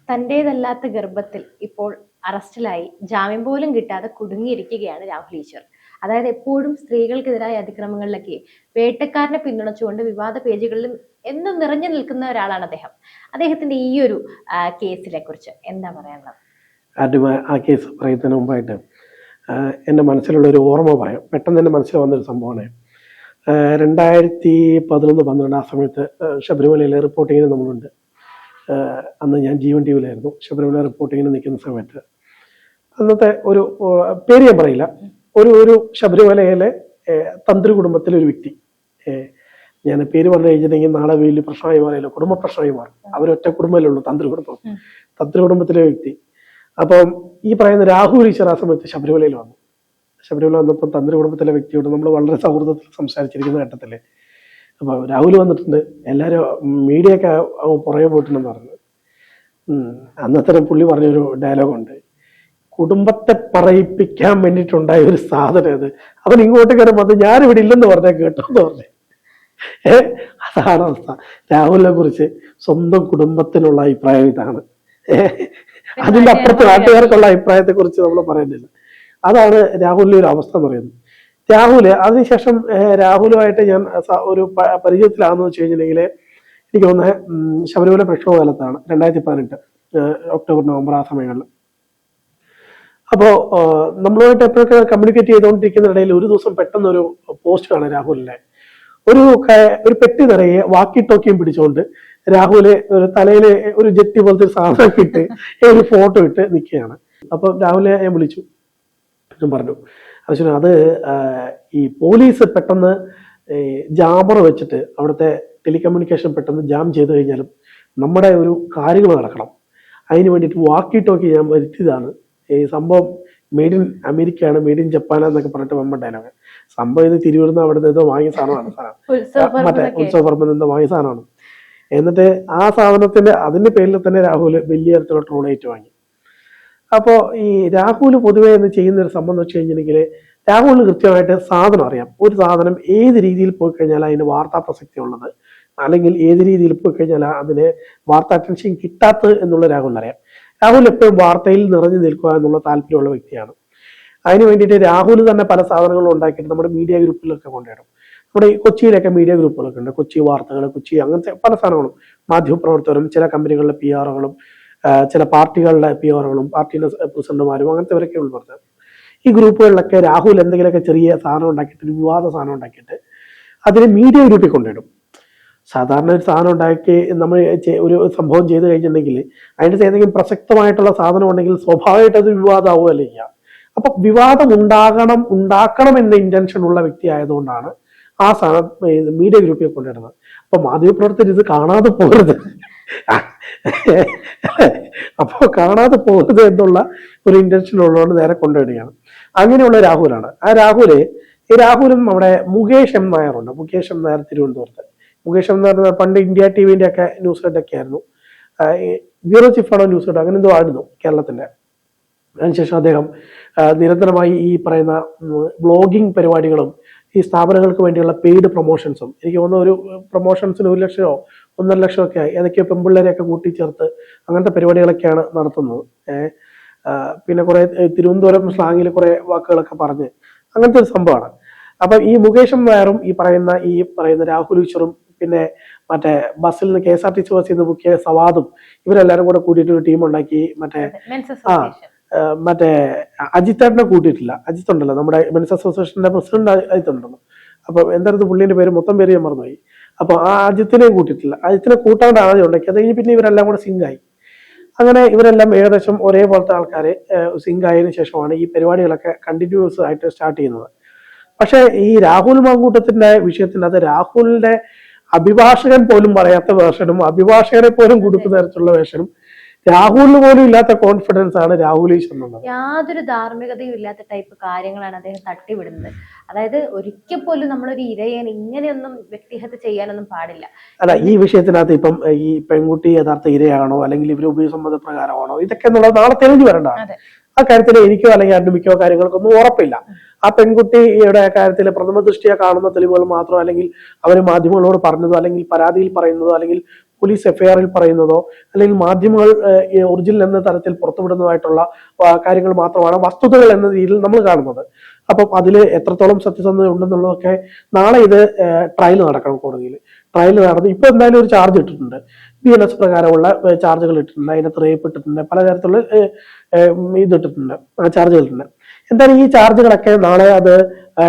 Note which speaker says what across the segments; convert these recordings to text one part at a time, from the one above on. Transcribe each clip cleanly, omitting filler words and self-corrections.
Speaker 1: തന്റേതല്ലാത്ത ഗർഭത്തിൽ ഇപ്പോൾ അറസ്റ്റിലായി ജാമ്യം പോലും കിട്ടാതെ കുടുങ്ങിയിരിക്കുകയാണ് രാഹുൽ ഈശ്വർ. അതായത് എപ്പോഴും സ്ത്രീകൾക്കെതിരായ അതിക്രമങ്ങളിലൊക്കെ വേട്ടക്കാരനെ പിന്തുണച്ചുകൊണ്ട് വിവാദ പേജുകളിലും എന്നും നിറഞ്ഞു നിൽക്കുന്ന ഒരാളാണ് അദ്ദേഹം. അദ്ദേഹത്തിന്റെ ഈ ഒരു കേസിനെ കുറിച്ച് എന്താ പറയാനുള്ളത്?
Speaker 2: ആദ്യമായി ആ കേസ് പറയുന്നതിന് മുമ്പായിട്ട് എൻ്റെ മനസ്സിലുള്ള ഒരു ഓർമ്മ പറയാം. പെട്ടെന്ന് എൻ്റെ മനസ്സിൽ വന്നൊരു സംഭവമാണ്. 2011-12 ആ സമയത്ത് ശബരിമലയിലെ റിപ്പോർട്ടിങ്ങിന് നമ്മളുണ്ട്. അന്ന് ഞാൻ ജീവൻ ടി വിയിലായിരുന്നു. ശബരിമല റിപ്പോർട്ടിങ്ങിന് നിൽക്കുന്ന സമയത്ത് അന്നത്തെ ഒരു പേര് ഞാൻ പറയില്ല, ഒരു ശബരിമലയിലെ തന്ത്രി കുടുംബത്തിലെ ഒരു വ്യക്തി, ഞാൻ പേര് പറഞ്ഞു കഴിഞ്ഞിട്ടുണ്ടെങ്കിൽ നാളെ വലിയ പ്രശ്നമായി മാറിയല്ലോ, കുടുംബ പ്രശ്നമായി മാറും. അവരൊറ്റ കുടുംബമല്ലേ ഉള്ളൂ, തന്ത്രി കുടുംബത്തിലെ വ്യക്തി. അപ്പം ഈ പറയുന്ന രാഹുൽ ഈശ്വർ ആ സമയത്ത് ശബരിമലയിൽ വന്നു. ശബരിമല വന്നപ്പോൾ തന്ത്രി കുടുംബത്തിലെ വ്യക്തിയോട് നമ്മൾ വളരെ സൗഹൃദത്തിൽ സംസാരിച്ചിരിക്കുന്ന ഘട്ടത്തില് അപ്പൊ രാഹുൽ വന്നിട്ടുണ്ട്. എല്ലാരും മീഡിയ ഒക്കെ പുറകെ പോയിട്ടുണ്ടെന്ന് പറഞ്ഞു. അന്നത്തെ പുള്ളി പറഞ്ഞൊരു ഡയലോഗുണ്ട്, കുടുംബത്തെ പറയിപ്പിക്കാൻ വേണ്ടിയിട്ടുണ്ടായ ഒരു സാധനം അത്. അവൻ ഇങ്ങോട്ട് കയറുമ്പോൾ അത് ഞാനിവിടെ ഇല്ലെന്ന് പറഞ്ഞാൽ കേട്ടോ എന്ന് പറഞ്ഞു. അതാണ് അവസ്ഥ. രാഹുലിനെ കുറിച്ച് സ്വന്തം കുടുംബത്തിനുള്ള അഭിപ്രായം ഇതാണ്. അതിന്റെ അപ്പുറത്ത് നാട്ടുകാർക്കുള്ള അഭിപ്രായത്തെ കുറിച്ച് നമ്മൾ പറയുന്നില്ല. അതാണ് രാഹുലിന്റെ ഒരു അവസ്ഥ എന്ന് പറയുന്നത്. രാഹുല് അതിനുശേഷം രാഹുലുമായിട്ട് ഞാൻ ഒരു പരിചയത്തിലാണെന്ന് വെച്ച് കഴിഞ്ഞിട്ടുണ്ടെങ്കിൽ എനിക്ക് തോന്നുന്നത് ശബരിമല പ്രക്ഷോഭകാലത്താണ് 2018 ഒക്ടോബർ നവംബർ ആ സമയങ്ങളിൽ. അപ്പോൾ നമ്മളുമായിട്ട് എപ്പോഴൊക്കെ കമ്മ്യൂണിക്കേറ്റ് ചെയ്തുകൊണ്ടിരിക്കുന്നതിനിടയിൽ ഒരു ദിവസം പെട്ടെന്നൊരു പോസ്റ്റ് കാണാം രാഹുലിനെ. ഒരു പെട്ടി നിറയെ വാക്കി ടോക്കിയും പിടിച്ചുകൊണ്ട് രാഹുല് ഒരു തലയില് ഒരു ജെട്ടി പോലത്തെ സാധനം ഇട്ട് ഒരു ഫോട്ടോ ഇട്ട് നിൽക്കുകയാണ്. അപ്പൊ രാഹുലെ ഞാൻ വിളിച്ചു, പറഞ്ഞു അത് ഈ പോലീസ് പെട്ടെന്ന് ജാമർ വെച്ചിട്ട് അവിടുത്തെ ടെലികമ്മ്യൂണിക്കേഷൻ പെട്ടെന്ന് ജാം ചെയ്തു കഴിഞ്ഞാലും നമ്മുടെ ഒരു കാര്യങ്ങൾ നടക്കണം, അതിന് വേണ്ടിയിട്ട് വാക്കി ടോക്കി ഞാൻ വരുത്തിയതാണ്. ഈ സംഭവം മെയ്ഡ് ഇൻ അമേരിക്കയാണ്, മെയ്ഡ് ഇൻ ജപ്പാനാന്നൊക്കെ പറഞ്ഞിട്ട് വമ്പൻ ഡയലോഗ്. സംഭവം ഇത് തിരുവനന്തപുരം അവിടെ എന്തോ വാങ്ങിയ സാധനമാണ്, മറ്റേ ഉത്സവപ്പറമ്പിൽ എന്തോ വാങ്ങിയ സാധനമാണ്. എന്നിട്ട് ആ സാധനത്തിന്റെ അതിന്റെ പേരിൽ തന്നെ രാഹുല് വലിയ തരത്തിലുള്ള ട്രോളേറ്റ് വാങ്ങി. അപ്പോ ഈ രാഹുല് പൊതുവെ എന്ന് ചെയ്യുന്ന ഒരു സംഭവം എന്ന് വെച്ച് കഴിഞ്ഞിട്ടുണ്ടെങ്കിൽ രാഹുലിന് കൃത്യമായിട്ട് സാധനം അറിയാം. ഒരു സാധനം ഏത് രീതിയിൽ പോയി കഴിഞ്ഞാൽ അതിന് വാർത്താ പ്രസക്തി ഉള്ളത്, അല്ലെങ്കിൽ ഏത് രീതിയിൽ പോയി കഴിഞ്ഞാൽ അതിന് വാർത്താ അറ്റൻഷൻ കിട്ടാത്തത് എന്നുള്ള രാഹുലിന് അറിയാം. രാഹുൽ എപ്പോഴും വാർത്തയിൽ നിറഞ്ഞു നിൽക്കുക എന്നുള്ള താല്പര്യമുള്ള വ്യക്തിയാണ്. അതിന് വേണ്ടിയിട്ട് രാഹുൽ തന്നെ പല സാധനങ്ങളും ഉണ്ടാക്കിയിട്ട് നമ്മുടെ മീഡിയ ഗ്രൂപ്പിലൊക്കെ കൊണ്ടുവരും. നമ്മുടെ ഈ കൊച്ചിയിലൊക്കെ മീഡിയ ഗ്രൂപ്പുകളൊക്കെ ഉണ്ട്, കൊച്ചി വാർത്തകൾ, കൊച്ചി അങ്ങനത്തെ പല സാധനങ്ങളും, മാധ്യമപ്രവർത്തകരും ചില കമ്പനികളുടെ PR-കളും ചില പാർട്ടികളുടെ PR-കളും പാർട്ടിയുടെ പ്രസിഡന്റുമാരും അങ്ങനത്തെവരൊക്കെ ഉൾപ്പെടുത്തുക. ഈ ഗ്രൂപ്പുകളിലൊക്കെ രാഹുൽ എന്തെങ്കിലുമൊക്കെ ചെറിയ സാധനം ഉണ്ടാക്കിയിട്ട്, ഒരു വിവാദ സാധനം ഉണ്ടാക്കിയിട്ട് അതിന് മീഡിയ ഗ്രൂപ്പിൽ കൊണ്ടിടും. സാധാരണ ഒരു സാധനം ഉണ്ടാക്കി നമ്മൾ ഒരു സംഭവം ചെയ്തു കഴിഞ്ഞിട്ടുണ്ടെങ്കിൽ അതിൻ്റെ ഏതെങ്കിലും പ്രസക്തമായിട്ടുള്ള സാധനം ഉണ്ടെങ്കിൽ സ്വാഭാവികമായിട്ട് അത് വിവാദമാവുകയല്ല ചെയ്യുക. അപ്പൊ വിവാദം ഉണ്ടാക്കണം എന്ന ഇന്റൻഷൻ ഉള്ള വ്യക്തി ആയതുകൊണ്ടാണ് ആ സാധനം മീഡിയ ഗ്രൂപ്പിൽ കൊണ്ടിടുന്നത്. അപ്പൊ മാധ്യമപ്രവർത്തകർ ഇത് കാണാതെ പോകരുത്, അപ്പോൾ കാണാതെ പോകരുത് എന്നുള്ള ഒരു ഇന്റൻഷൻ ഉള്ളതുകൊണ്ട് നേരെ കൊണ്ടുവരികയാണ്. അങ്ങനെയുള്ള രാഹുലാണ്. ആ രാഹുലും നമ്മുടെ മുകേഷ് എം നായറുണ്ട്. മുകേഷ് എം നായർ തിരുവനന്തപുരത്ത്. മുകേഷ് എം നായർ പണ്ട് ഇന്ത്യ TV-ന്റെ ഒക്കെ ന്യൂസ് ഹെഡൊക്കെ ആയിരുന്നു, ബ്യൂറോ ചീഫാണോ ന്യൂസ് ഹെഡ് അങ്ങനെ എന്തോ ആയിരുന്നു കേരളത്തിന്റെ. അതിനുശേഷം അദ്ദേഹം നിരന്തരമായി ഈ പറയുന്ന വ്ളോഗിങ് പരിപാടികളും ഈ സ്ഥാപനങ്ങൾക്ക് വേണ്ടിയുള്ള പെയ്ഡ് പ്രൊമോഷൻസും, എനിക്ക് തോന്നുന്ന ഒരു പ്രൊമോഷൻസിന് 1 ലക്ഷമോ 1.5 ലക്ഷമോ ഒക്കെ ആയി, ഏതൊക്കെയോ പെമ്പിള്ളേരെയൊക്കെ കൂട്ടിച്ചേർത്ത് അങ്ങനത്തെ പരിപാടികളൊക്കെയാണ് നടത്തുന്നത്. പിന്നെ കുറെ തിരുവനന്തപുരം സ്ലാങ്ങിൽ കുറെ വാക്കുകളൊക്കെ പറഞ്ഞ് അങ്ങനത്തെ ഒരു സംഭവമാണ്. അപ്പൊ ഈ മുകേഷും നായറും ഈ പറയുന്ന രാഹുൽ ഈശ്വറും പിന്നെ മറ്റേ ബസ്സിൽ നിന്ന് KSRTC ബസ്സിൽ നിന്ന് ബുക്ക് ചെയ്ത സവാദും ഇവരെല്ലാരും കൂടെ കൂട്ടിയിട്ട് ഒരു ടീം ഉണ്ടാക്കി. മറ്റേ അജിത്തേട്ടനെ കൂട്ടിയിട്ടില്ല. അജിത്ത് ഉണ്ടല്ലോ, നമ്മുടെ മെൻസ് അസോസിയേഷന്റെ പ്രസിഡന്റ് അജിത്തുണ്ടല്ലോ. അപ്പൊ എന്തായിരുന്നു പുള്ളിന്റെ പേര്, മൊത്തം പേര് ഞാൻ മറന്നുപോയി. അപ്പൊ ആ അജിത്തിനെയും കൂട്ടിയിട്ടില്ല. അജിത്തിനെ കൂട്ടാണ്ട് ആദ്യം ഉണ്ടാക്കി. അത് കഴിഞ്ഞ് പിന്നെ ഇവരെല്ലാം കൂടെ സിങ്കായി. അങ്ങനെ ഇവരെല്ലാം ഏകദേശം ഒരേപോലത്തെ ആൾക്കാര് സിങ്കായതിനു ശേഷമാണ് ഈ പരിപാടികളൊക്കെ കണ്ടിന്യൂസ് ആയിട്ട് സ്റ്റാർട്ട് ചെയ്യുന്നത്. പക്ഷെ ഈ രാഹുൽ മാങ്കൂട്ടത്തിന്റെ വിഷയത്തിൽ അത് രാഹുലിന്റെ അഭിഭാഷകൻ പോലും പറയാത്ത വേർഷനും അഭിഭാഷകനെ പോലും കൊടുക്കുന്ന തരത്തിലുള്ള വേർഷനും രാഹുലിന് പോലും ഇല്ലാത്ത കോൺഫിഡൻസ് ആണ് രാഹുൽ ഈശ്വറിനുള്ളത്.
Speaker 1: യാതൊരു ധാർമ്മികതയും ഇല്ലാത്ത ടൈപ്പ് കാര്യങ്ങളാണ് അദ്ദേഹം തട്ടിവിടുന്നത്. അതായത് ഒരിക്കൽ പോലും നമ്മളൊരു ഇരയെ ഇങ്ങനെയൊന്നും വ്യക്തിഹത്യ ചെയ്യാനൊന്നും പാടില്ല.
Speaker 2: അല്ല, ഈ വിഷയത്തിനകത്ത് ഇപ്പം ഈ പെൺകുട്ടി യഥാർത്ഥ ഇരയാണോ അല്ലെങ്കിൽ ഇവര് ഉപസമ്മത പ്രകാരമാണോ ഇതൊക്കെ എന്നുള്ളത് നാളെ തെളിഞ്ഞു വരേണ്ടതാണ്. ആ കാര്യത്തിൽ എനിക്കോ അല്ലെങ്കിൽ അഡ്മിക്കോ കാര്യങ്ങൾക്കൊന്നും ഉറപ്പില്ല. ആ പെൺകുട്ടിയുടെ കാര്യത്തിൽ പ്രഥമ ദൃഷ്ടിയെ കാണുന്ന തെളിവുകൾ മാത്രം, അല്ലെങ്കിൽ അവർ മാധ്യമങ്ങളോട് പറഞ്ഞതോ അല്ലെങ്കിൽ പരാതിയിൽ പറയുന്നതോ അല്ലെങ്കിൽ പോലീസ് എഫ്ഐആറിൽ പറയുന്നതോ അല്ലെങ്കിൽ മാധ്യമങ്ങൾ ഒറിജിനൽ എന്ന തരത്തിൽ പുറത്തുവിടുന്നതായിട്ടുള്ള കാര്യങ്ങൾ മാത്രമാണ് വസ്തുതകൾ എന്ന രീതിയിൽ നമ്മൾ കാണുന്നത്. അപ്പം അതിൽ എത്രത്തോളം സത്യസന്ധത ഉണ്ടെന്നുള്ളതൊക്കെ നാളെ ഇത് ട്രയൽ നടക്കണം കോടതിയിൽ. ട്രയൽ നടന്ന് ഇപ്പൊ എന്തായാലും ഒരു ചാർജ് ഇട്ടിട്ടുണ്ട്, BNS പ്രകാരമുള്ള ചാർജുകൾ ഇട്ടിട്ടുണ്ട്, അതിനകത്ത് റേപ്പ് ഇട്ടിട്ടുണ്ട്, പലതരത്തിലുള്ള ഇതിട്ടിട്ടുണ്ട്, ചാർജുകൾ ഇട്ടിട്ടുണ്ട്. എന്തായാലും ഈ ചാർജുകളൊക്കെ നാളെ അത്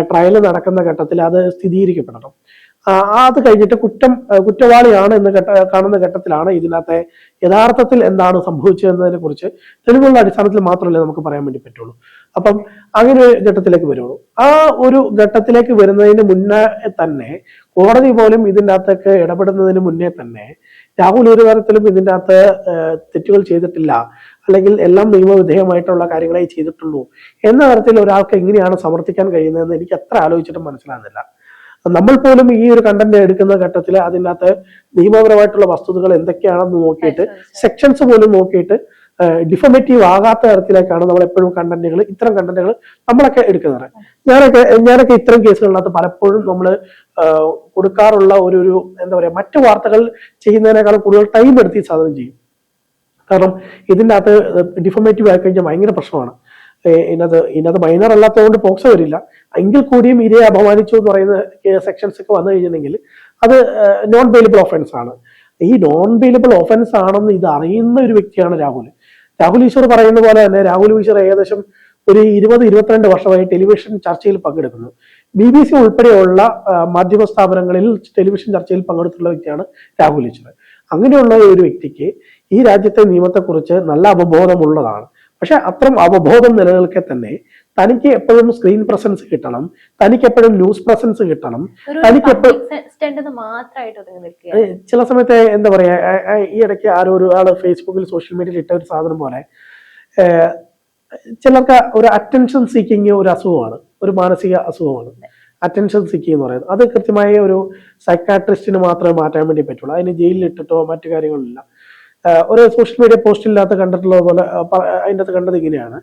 Speaker 2: ട്രയൽ നടക്കുന്ന ഘട്ടത്തിൽ അത് സ്ഥിരീകരിക്കപ്പെടണം. അത് കഴിഞ്ഞിട്ട് കുറ്റവാളിയാണ് എന്ന് കാണുന്ന ഘട്ടത്തിലാണ് ഇതിനകത്തെ യഥാർത്ഥത്തിൽ എന്താണ് സംഭവിച്ചതെന്നതിനെ കുറിച്ച് തെളിവുകളുടെ അടിസ്ഥാനത്തിൽ മാത്രമല്ലേ നമുക്ക് പറയാൻ വേണ്ടി പറ്റുള്ളൂ. അപ്പം അങ്ങനെ ഒരു ഘട്ടത്തിലേക്ക് വരുള്ളൂ. ആ ഒരു ഘട്ടത്തിലേക്ക് വരുന്നതിന് മുന്നേ തന്നെ കോടതി പോലും ഇതിൻ്റെ അകത്തൊക്കെ ഇടപെടുന്നതിന് മുന്നേ തന്നെ രാഹുൽ ഒരു തരത്തിലും ഇതിൻ്റെ അകത്ത് തെറ്റുകൾ ചെയ്തിട്ടില്ല, അല്ലെങ്കിൽ എല്ലാം നിയമവിധേയമായിട്ടുള്ള കാര്യങ്ങളെ ചെയ്തിട്ടുള്ളൂ എന്ന തരത്തിൽ ഒരാൾക്ക് എങ്ങനെയാണ് സമർത്ഥിക്കാൻ കഴിയുന്നതെന്ന് എനിക്ക് എത്ര ആലോചിച്ചിട്ടും മനസ്സിലാകുന്നില്ല. നമ്മൾ പോലും ഈ ഒരു കണ്ടന്റ് എടുക്കുന്ന ഘട്ടത്തിൽ അതിനകത്ത് നിയമപരമായിട്ടുള്ള വസ്തുതകൾ എന്തൊക്കെയാണെന്ന് നോക്കിയിട്ട് സെക്ഷൻസ് പോലും നോക്കിയിട്ട് ഡിഫോമേറ്റീവ് ആകാത്ത തരത്തിലേക്കാണ് നമ്മൾ എപ്പോഴും ഇത്തരം കണ്ടന്റുകൾ നമ്മളൊക്കെ എടുക്കുന്നത്. ഞാനൊക്കെ ഇത്തരം കേസുകളിനകത്ത് പലപ്പോഴും നമ്മൾ കൊടുക്കാറുള്ള ഒരു എന്താ പറയാ, മറ്റു വാർത്തകൾ ചെയ്യുന്നതിനേക്കാളും കൂടുതൽ ടൈം എടുത്ത് ഈ സാധനം ചെയ്യും. കാരണം ഇതിൻ്റെ അകത്ത് ഡിഫോമേറ്റീവ് ആയി കഴിഞ്ഞാൽ ഭയങ്കര പ്രശ്നമാണ്. ഇതിനകത്ത് മൈനർ അല്ലാത്തതുകൊണ്ട് പോക്സോ വരില്ല, എങ്കിൽ കൂടിയും ഇരയെ അപമാനിച്ചു എന്ന് പറയുന്ന സെക്ഷൻസ് ഒക്കെ വന്നു കഴിഞ്ഞിട്ടുണ്ടെങ്കിൽ അത് നോൺ ബെയിലബിൾ ഒഫൻസ് ആണ്. ഈ നോൺ ബെയിലബിൾ ഒഫൻസ് ആണെന്ന് ഇത് അറിയുന്ന ഒരു വ്യക്തിയാണ് രാഹുൽ ഈശ്വർ പറയുന്ന പോലെ തന്നെ രാഹുൽ ഈശ്വർ ഏകദേശം ഒരു 20-22 വർഷമായി ടെലിവിഷൻ ചർച്ചയിൽ പങ്കെടുക്കുന്നു. BBC ഉൾപ്പെടെയുള്ള മാധ്യമ സ്ഥാപനങ്ങളിൽ ടെലിവിഷൻ ചർച്ചയിൽ പങ്കെടുത്തുള്ള വ്യക്തിയാണ് രാഹുൽ ഈശ്വർ. അങ്ങനെയുള്ള ഒരു വ്യക്തിക്ക് ഈ രാജ്യത്തെ നിയമത്തെക്കുറിച്ച് നല്ല അവബോധമുള്ളതാണ്. പക്ഷെ അത്തരം അവബോധം നിലനിൽക്കെ തന്നെ തനിക്ക് എപ്പോഴും സ്ക്രീൻ പ്രസൻസ് കിട്ടണം, തനിക്ക് എപ്പോഴും ന്യൂസ് പ്രസൻസ് കിട്ടണം, തനിക്ക് എപ്പോഴും ചില സമയത്ത് എന്താ പറയാ, ഈ ഇടയ്ക്ക് ഒരാള് ഫേസ്ബുക്കിൽ സോഷ്യൽ മീഡിയയിൽ ഇട്ട ഒരു സാധനം പോലെ ചിലർക്ക് ഒരു അറ്റൻഷൻ സീക്കിങ് ഒരു അസുഖമാണ്, ഒരു മാനസിക അസുഖമാണ് അറ്റൻഷൻ സീക്കിങ് എന്ന് പറയുന്നത്. അത് കൃത്യമായ ഒരു സൈക്കാട്രിസ്റ്റിന് മാത്രമേ മാറ്റാൻ വേണ്ടി പറ്റുള്ളൂ. അതിന് ജയിലിൽ ഇട്ടിട്ടോ മറ്റു കാര്യങ്ങളില്ല. ഒരു സോഷ്യൽ മീഡിയ പോസ്റ്റില്ലാത്ത കണ്ടിട്ടുള്ളത് പോലെ അതിൻ്റെ അകത്ത് കണ്ടത് ഇങ്ങനെയാണ്: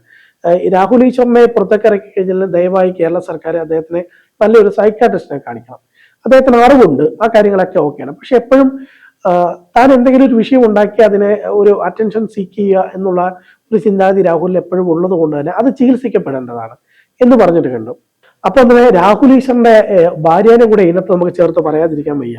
Speaker 2: രാഹുൽ ഈശ്വറിനെ പുറത്തേക്ക് ഇറക്കി കഴിഞ്ഞാൽ ദയവായി കേരള സർക്കാർ അദ്ദേഹത്തിനെ നല്ലൊരു സൈക്കാട്രിസ്റ്റിനെ കാണിക്കണം. അദ്ദേഹത്തിന് അറിവുണ്ട്, ആ കാര്യങ്ങളൊക്കെ ഓക്കെയാണ്. പക്ഷെ എപ്പോഴും താൻ എന്തെങ്കിലും ഒരു വിഷയം ഉണ്ടാക്കി അതിനെ ഒരു അറ്റൻഷൻ സീക്ക് ചെയ്യുക എന്നുള്ള ഒരു ചിന്താഗതി രാഹുലിൽ എപ്പോഴും ഉള്ളത് കൊണ്ട് തന്നെ അത് ചികിത്സിക്കപ്പെടേണ്ടതാണ് എന്ന് പറഞ്ഞിട്ട് കണ്ടു. അപ്പൊ തന്നെ രാഹുൽ ഈശ്വറിന്റെ ഭാര്യനെ കൂടെ ഇതിനകത്ത് നമുക്ക് ചേർത്ത് പറയാതിരിക്കാൻ വയ്യ.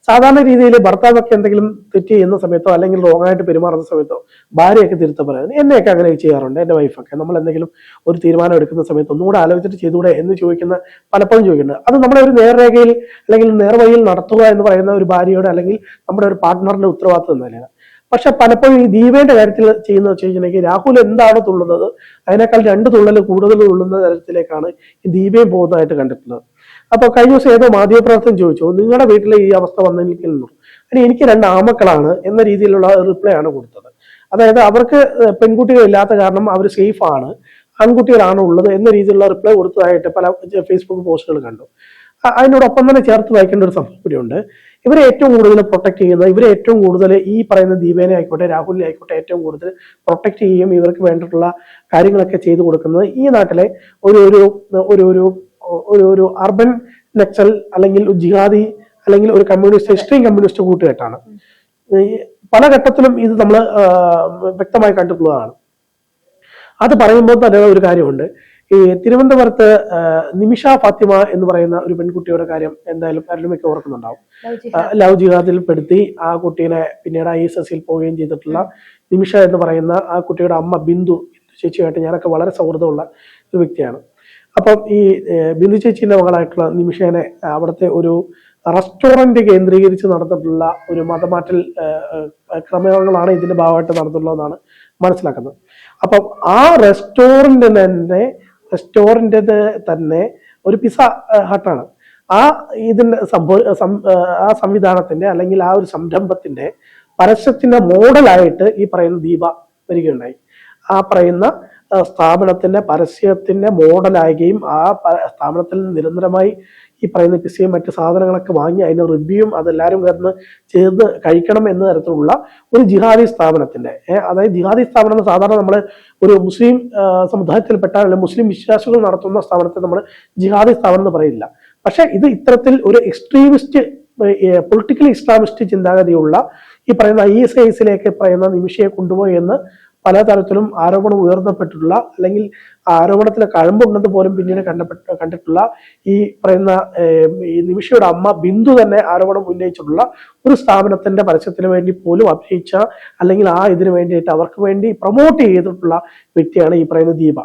Speaker 2: സാധാരണ രീതിയിൽ ഭർത്താവൊക്കെ എന്തെങ്കിലും തെറ്റ് ചെയ്യുന്ന സമയത്തോ അല്ലെങ്കിൽ റോങ്ങായിട്ട് പെരുമാറുന്ന സമയത്തോ ഭാര്യയൊക്കെ തിരുത്ത പറയുന്നത്, എന്നെയൊക്കെ അങ്ങനെ ചെയ്യാറുണ്ട്. എന്റെ വൈഫൊക്കെ നമ്മൾ എന്തെങ്കിലും ഒരു തീരുമാനം എടുക്കുന്ന സമയത്ത് ഒന്നുകൂടെ ആലോചിച്ചിട്ട് ചെയ്തുകൂടെ എന്ന് പലപ്പോഴും ചോദിക്കുന്നുണ്ട്. അത് നമ്മളെ ഒരു നേർരേഖയിൽ അല്ലെങ്കിൽ നേർവഴിയിൽ നടത്തുക എന്ന് പറയുന്ന ഒരു ഭാര്യയുടെ അല്ലെങ്കിൽ നമ്മുടെ ഒരു പാർട്ട്ണറിന്റെ ഉത്തരവാദിത്വം തന്നെയാണ്. പക്ഷെ പലപ്പോഴും ഈ ദീപയുടെ കാര്യത്തിൽ ചെയ്യുന്ന വെച്ച് കഴിഞ്ഞിട്ടുണ്ടെങ്കിൽ രാഹുൽ എന്താണ് തുള്ളുന്നത് അതിനേക്കാൾ 2 തുള്ളൽ കൂടുതൽ തുള്ളുന്ന തരത്തിലേക്കാണ് ഈ ദീപയും പോകുന്നതായിട്ട് കണ്ടിട്ടുള്ളത്. അപ്പൊ കഴിഞ്ഞ ദിവസം ഏതോ മാധ്യമപ്രവർത്തകൻ ചോദിച്ചു, നിങ്ങളുടെ വീട്ടിലെ ഈ അവസ്ഥ വന്നിരിക്കുന്നു, എനിക്ക് 2 ആമക്കളാണ് എന്ന രീതിയിലുള്ള റിപ്ലൈ ആണ് കൊടുത്തത്. അതായത് അവർക്ക് പെൺകുട്ടികളില്ലാത്ത കാരണം അവർ സേഫ് ആണ്, ആൺകുട്ടികളാണ് ഉള്ളത് എന്ന രീതിയിലുള്ള റിപ്ലൈ കൊടുത്തതായിട്ട് പല ഫേസ്ബുക്ക് പോസ്റ്റുകൾ കണ്ടു. അതിനോടൊപ്പം തന്നെ ചേർത്ത് വായിക്കേണ്ട ഒരു സംഭവം കൂടിയുണ്ട്. ഇവരെ ഏറ്റവും കൂടുതൽ പ്രൊട്ടക്ട് ചെയ്യുന്നത്, ഇവരെ ഏറ്റവും കൂടുതൽ ഈ പറയുന്ന ദീപേനെ ആയിക്കോട്ടെ രാഹുലിനെ ആയിക്കോട്ടെ ഏറ്റവും കൂടുതൽ പ്രൊട്ടക്ട് ചെയ്യുകയും ഇവർക്ക് വേണ്ടിയിട്ടുള്ള കാര്യങ്ങളൊക്കെ ചെയ്തു കൊടുക്കുന്നത് ഈ നാട്ടിലെ ഒരു അർബൻ നക്സൽ അല്ലെങ്കിൽ ജിഹാദി അല്ലെങ്കിൽ ഒരു കമ്മ്യൂണിസ്റ്റ് എക്സ്ട്രീം കമ്മ്യൂണിസ്റ്റ് കൂട്ടുകെട്ടാണ്. പല ഘട്ടത്തിലും ഇത് നമ്മൾ വ്യക്തമായി കണ്ടിട്ടുള്ളതാണ്. അത് പറയുമ്പോൾ തന്നെ ഒരു കാര്യമുണ്ട്. ഈ തിരുവനന്തപുരത്ത് നിമിഷ ഫാത്തിമ എന്ന് പറയുന്ന ഒരു പെൺകുട്ടിയുടെ കാര്യം എന്തായാലും ആരുമൊക്കെ ഓർക്കുന്നുണ്ടാവും. ലവ് ജിഹാദിൽ പെടുത്തി ആ കുട്ടീനെ പിന്നീട് ISSൽ പോവുകയും ചെയ്തിട്ടുള്ള നിമിഷ എന്ന് പറയുന്ന ആ കുട്ടിയുടെ അമ്മ ബിന്ദു ചേച്ചിയായിട്ട് ഞാനൊക്കെ വളരെ സൗഹൃദമുള്ള ഒരു വ്യക്തിയാണ്. അപ്പം ഈ ബിന്ദു ചേച്ചിന്റെ മകളായിട്ടുള്ള നിമിഷേനെ അവിടുത്തെ ഒരു റെസ്റ്റോറന്റ് കേന്ദ്രീകരിച്ച് നടന്നിട്ടുള്ള ഒരു മതമാറ്റൽ ക്രമങ്ങളാണ് ഇതിന്റെ ഭാഗമായിട്ട് നടന്നിട്ടുള്ളതെന്നാണ് മനസ്സിലാക്കുന്നത്. അപ്പം ആ റെസ്റ്റോറന്റ് തന്നെ ഒരു പിസ്സ ഹട്ടാണ്. ആ ഇതിന്റെ ആ സംവിധാനത്തിന്റെ അല്ലെങ്കിൽ ആ ഒരു സംരംഭത്തിന്റെ പരസ്യത്തിന്റെ മോഡലായിട്ട് ഈ പറയുന്ന ദീപ വരികയുണ്ടായി. ആ പറയുന്ന സ്ഥാപനത്തിന്റെ പരസ്യത്തിന്റെ മോഡലാകുകയും ആ സ്ഥാപനത്തിൽ നിരന്തരമായി ഈ പറയുന്ന പിസ്സയും മറ്റു സാധനങ്ങളൊക്കെ വാങ്ങി അതിന് റിവ്യൂവും അതെല്ലാവരും ചേർന്ന് ചേർന്ന് കഴിക്കണം എന്ന തരത്തിലുള്ള ഒരു ജിഹാദി സ്ഥാപനത്തിന്റെ അതായത് ജിഹാദി സ്ഥാപനം സാധാരണ നമ്മൾ ഒരു മുസ്ലിം സമുദായത്തിൽപ്പെട്ട അല്ലെങ്കിൽ മുസ്ലിം വിശ്വാസികൾ നടത്തുന്ന സ്ഥാപനത്തെ നമ്മൾ ജിഹാദി സ്ഥാപനം എന്ന് പറയില്ല. പക്ഷെ ഇത് ഇത്തരത്തിൽ ഒരു എക്സ്ട്രീമിസ്റ്റ് പൊളിറ്റിക്കലി ഇസ്ലാമിസ്റ്റ് ചിന്താഗതിയുള്ള ഈ പറയുന്ന ISIS-ലേക്ക് പറയുന്ന നിമിഷയെ കൊണ്ടുപോയി എന്ന് പലതരത്തിലും ആരോപണം ഉയർത്തപ്പെട്ടിട്ടുള്ള, അല്ലെങ്കിൽ ആരോപണത്തിലെ കഴമ്പുണ്ടെന്ന് പോലും പിന്നീട് കണ്ടിട്ടുള്ള ഈ പറയുന്ന ഈ നിമിഷയുടെ അമ്മ ബിന്ദു തന്നെ ആരോപണം ഉന്നയിച്ചിട്ടുള്ള ഒരു സ്ഥാപനത്തിന്റെ പരസ്യത്തിന് വേണ്ടി പോലും അഭിനയിച്ച, അല്ലെങ്കിൽ ഇതിനു വേണ്ടിയിട്ട് അവർക്ക് വേണ്ടി പ്രൊമോട്ട് ചെയ്തിട്ടുള്ള വ്യക്തിയാണ് ഈ പറയുന്ന ദീപ.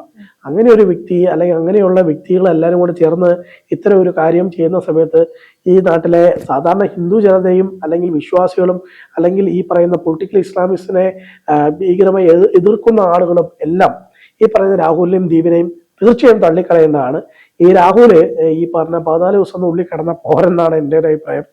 Speaker 2: അങ്ങനെ ഒരു വ്യക്തി, അല്ലെങ്കിൽ അങ്ങനെയുള്ള വ്യക്തികൾ എല്ലാവരും കൂടെ ചേർന്ന് ഇത്തരം ഒരു കാര്യം ചെയ്യുന്ന സമയത്ത് ഈ നാട്ടിലെ സാധാരണ ഹിന്ദു ജനതയും അല്ലെങ്കിൽ വിശ്വാസികളും അല്ലെങ്കിൽ ഈ പറയുന്ന പൊളിറ്റിക്കൽ ഇസ്ലാമിസ്റ്റിനെ ഭീകരമായി എതിർക്കുന്ന ആളുകളും എല്ലാം ഈ പറയുന്ന രാഹുലിനെയും ദീപിനെയും തീർച്ചയായും തള്ളിക്കളയേണ്ടതാണ്. ഈ രാഹുല് ഈ പറഞ്ഞ 14 ദിവസം ഉള്ളിൽ കിടന്ന പോരെന്നാണ് എൻ്റെ ഒരു അഭിപ്രായം.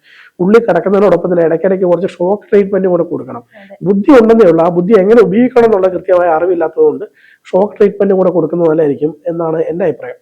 Speaker 2: ഉള്ളിൽ കിടക്കുന്നതിനോടൊപ്പം തന്നെ ഇടയ്ക്കിടയ്ക്ക് കുറച്ച് ഷോക്ക് ട്രീറ്റ്മെന്റ് കൂടെ കൊടുക്കണം. ബുദ്ധി ഉണ്ടെന്നേ ഉള്ളൂ, ആ ബുദ്ധി എങ്ങനെ ഉപയോഗിക്കണം എന്നുള്ള കൃത്യമായ അറിവില്ലാത്തതുകൊണ്ട് ഷോക്ക് ട്രീറ്റ്മെന്റ് കൂടെ കൊടുക്കുന്നത് നല്ലതായിരിക്കും എന്നാണ് എൻ്റെ അഭിപ്രായം.